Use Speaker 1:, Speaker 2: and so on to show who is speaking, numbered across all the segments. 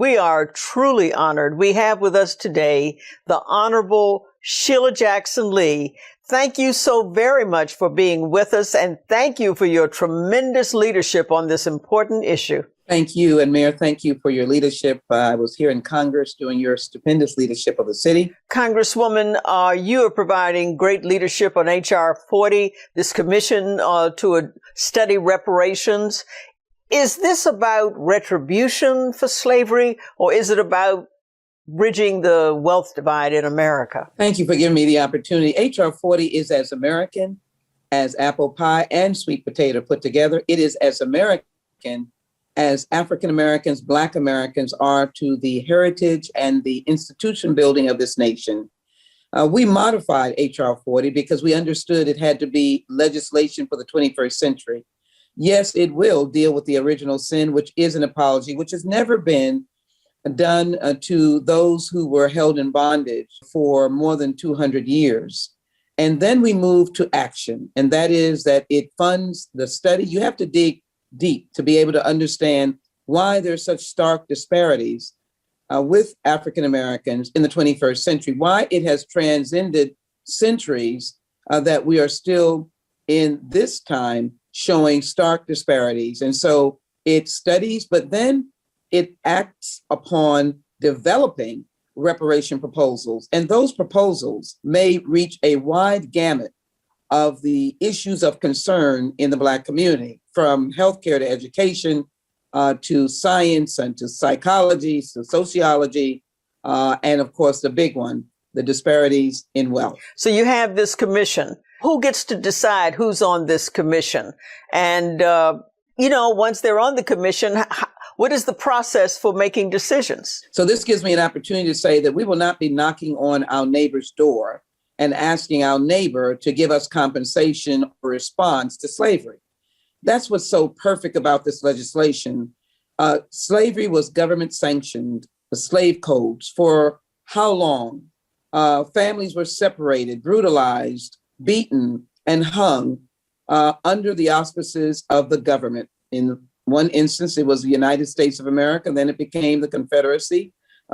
Speaker 1: We are truly honored. We have with us today the Honorable Sheila Jackson Lee. Thank you so very much for being with us, and thank you for your tremendous leadership on this important issue.
Speaker 2: Thank you. And Mayor, thank you for your leadership. I was here in Congress doing your stupendous leadership of the city.
Speaker 1: Congresswoman, you are providing great leadership on H.R. 40, this commission to study reparations. Is this about retribution for slavery, or is it about bridging the wealth divide in America?
Speaker 2: Thank you for giving me the opportunity. H.R. 40 is as American as apple pie and sweet potato put together. It is as American as African Americans, Black Americans are to the heritage and the institution building of this nation. We modified H.R. 40 because we understood it had to be legislation for the 21st century. Yes, it will deal with the original sin, which is an apology, which has never been done to those who were held in bondage for more than 200 years. And then we move to action, and that is that it funds the study. You have to dig deep to be able to understand why there's such stark disparities with African Americans in the 21st century, why it has transcended centuries that we are still in this time showing stark disparities. And so it studies, but then it acts upon developing reparation proposals. And those proposals may reach a wide gamut of the issues of concern in the Black community, from healthcare to education, to science and to psychology, to sociology, and of course the big one, the disparities in wealth.
Speaker 1: So you have this commission. Who gets to decide who's on this commission? And, once they're on the commission, what is the process for making decisions?
Speaker 2: So this gives me an opportunity to say that we will not be knocking on our neighbor's door and asking our neighbor to give us compensation or response to slavery. That's what's so perfect about this legislation. Slavery was government sanctioned, the slave codes, for how long? Families were separated, brutalized, beaten, and hung under the auspices of the government. In one instance, it was the United States of America, then it became the Confederacy.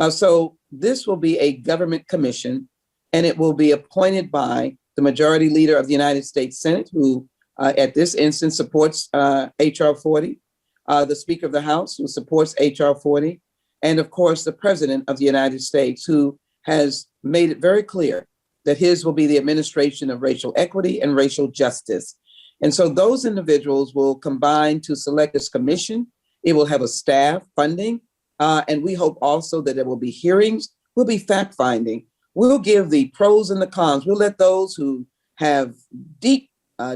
Speaker 2: So this will be a government commission, and it will be appointed by the majority leader of the United States Senate, who at this instance supports H.R. 40, the Speaker of the House, who supports H.R. 40, and of course, the President of the United States, who has made it very clear that his will be the administration of racial equity and racial justice. And so those individuals will combine to select this commission. It will have a staff, funding, and we hope also that there will be hearings, will be fact-finding. We'll give the pros and the cons. We'll let those who have deep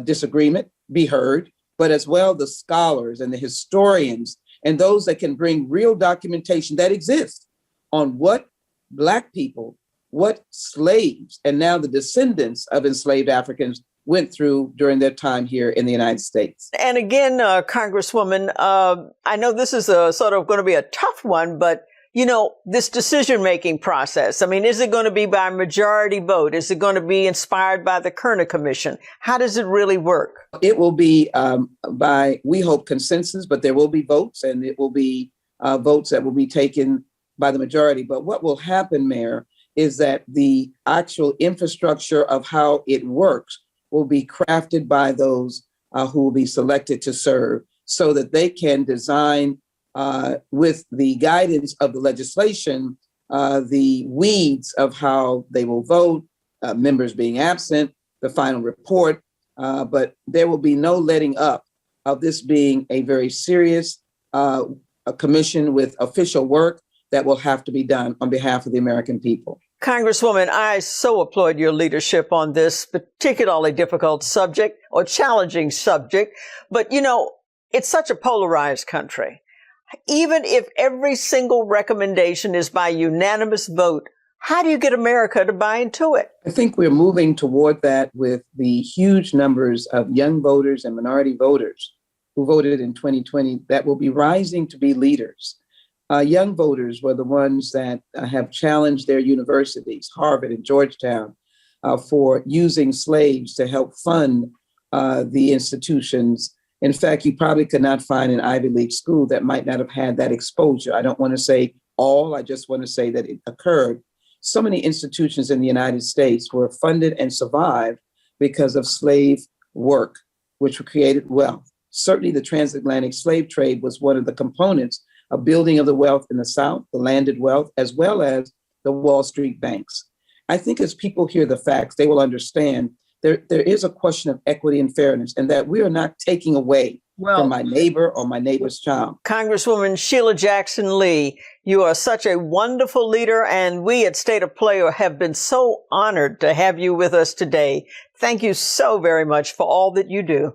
Speaker 2: disagreement be heard, but as well the scholars and the historians and those that can bring real documentation that exists on what Black people, what slaves, and now the descendants of enslaved Africans went through during their time here in the United States.
Speaker 1: And again, Congresswoman, I know this is a sort of going to be a tough one, but this decision-making process, is it going to be by majority vote? Is it going to be inspired by the Kerner Commission? How does it really work?
Speaker 2: It will be by, we hope, consensus, but there will be votes, and it will be votes that will be taken by the majority. But what will happen, Mayor, is that the actual infrastructure of how it works will be crafted by those who will be selected to serve, so that they can design with the guidance of the legislation, the weeds of how they will vote, members being absent, the final report, but there will be no letting up of this being a very serious a commission with official work that will have to be done on behalf of the American people.
Speaker 1: Congresswoman, I so applaud your leadership on this particularly difficult subject or challenging subject, but it's such a polarized country. Even if every single recommendation is by unanimous vote, how do you get America to buy into it?
Speaker 2: I think we're moving toward that with the huge numbers of young voters and minority voters who voted in 2020 that will be rising to be leaders. Young voters were the ones that have challenged their universities, Harvard and Georgetown, for using slaves to help fund the institutions. In fact, you probably could not find an Ivy League school that might not have had that exposure. I don't want to say all. I just want to say that it occurred. So many institutions in the United States were funded and survived because of slave work, which created wealth. Certainly, the transatlantic slave trade was one of the components of building of the wealth in the South, the landed wealth, as well as the Wall Street banks. I think as people hear the facts, they will understand there is a question of equity and fairness, and that we are not taking away from my neighbor or my neighbor's child.
Speaker 1: Congresswoman Sheila Jackson Lee, you are such a wonderful leader, and we at State of Play have been so honored to have you with us today. Thank you so very much for all that you do.